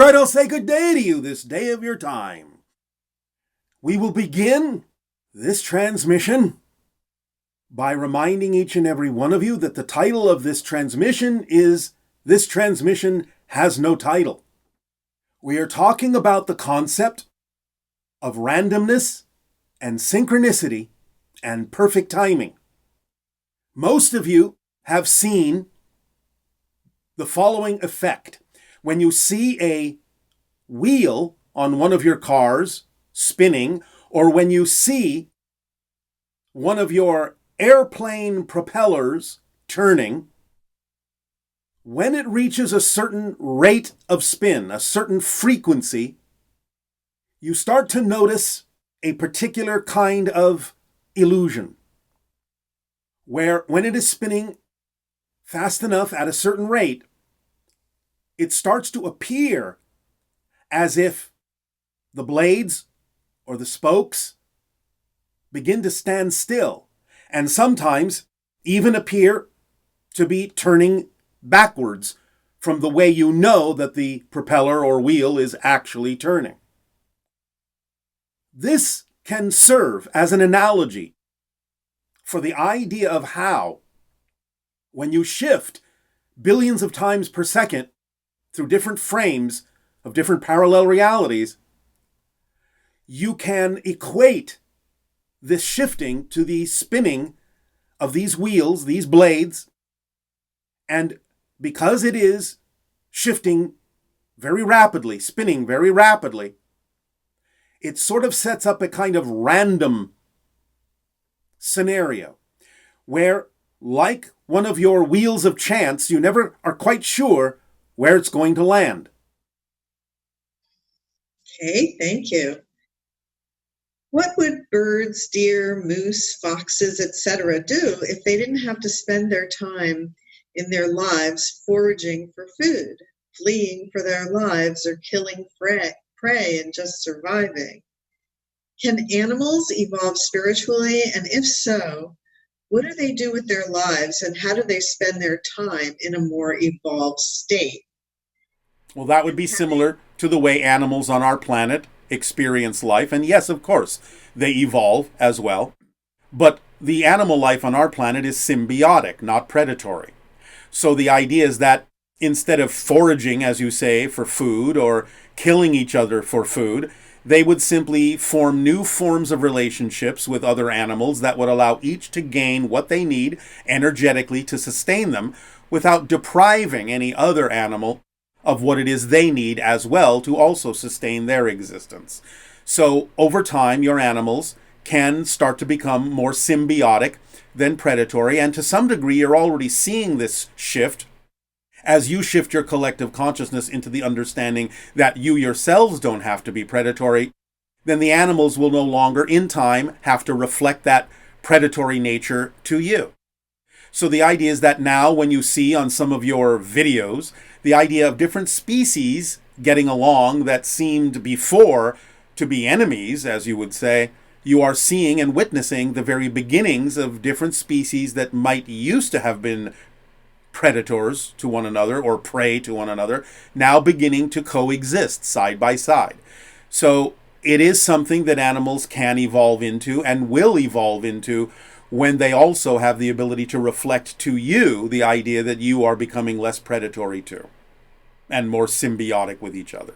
right, I'll say good day to you this day of your time. We will begin this transmission by reminding each and every one of you that the title of this transmission is This Transmission Has No Title. We are talking about the concept of randomness and synchronicity and perfect timing. Most of you have seen the following effect. When you see a wheel on one of your cars spinning, or when you see one of your airplane propellers turning, when it reaches a certain rate of spin, a certain frequency, you start to notice a particular kind of illusion, where when it is spinning fast enough at a certain rate, it starts to appear as if the blades or the spokes begin to stand still, and sometimes even appear to be turning backwards from the way you know that the propeller or wheel is actually turning. This can serve as an analogy for the idea of how, when you shift billions of times per second through different frames of different parallel realities, you can equate this shifting to the spinning of these wheels, these blades, and because it is shifting very rapidly, spinning very rapidly, it sort of sets up a kind of random scenario where, like one of your wheels of chance, you never are quite sure where it's going to land. Okay, thank you. What would birds, deer, moose, foxes, etc. do if they didn't have to spend their time in their lives foraging for food, fleeing for their lives, or killing prey and just surviving? Can animals evolve spiritually? And if so, what do they do with their lives, and how do they spend their time in a more evolved state? Well, that would be similar to the way animals on our planet experience life. And yes, of course, they evolve as well. But the animal life on our planet is symbiotic, not predatory. So the idea is that instead of foraging, as you say, for food or killing each other for food, they would simply form new forms of relationships with other animals that would allow each to gain what they need energetically to sustain them without depriving any other animal of what it is they need as well to also sustain their existence. So over time, your animals can start to become more symbiotic than predatory, and to some degree, you're already seeing this shift as you shift your collective consciousness into the understanding that you yourselves don't have to be predatory. Then the animals will no longer, in time, have to reflect that predatory nature to you. So the idea is that now when you see on some of your videos, the idea of different species getting along that seemed before to be enemies, as you would say, you are seeing and witnessing the very beginnings of different species that might used to have been predators to one another or prey to one another, now beginning to coexist side by side. So it is something that animals can evolve into and will evolve into when they also have the ability to reflect to you the idea that you are becoming less predatory too and more symbiotic with each other.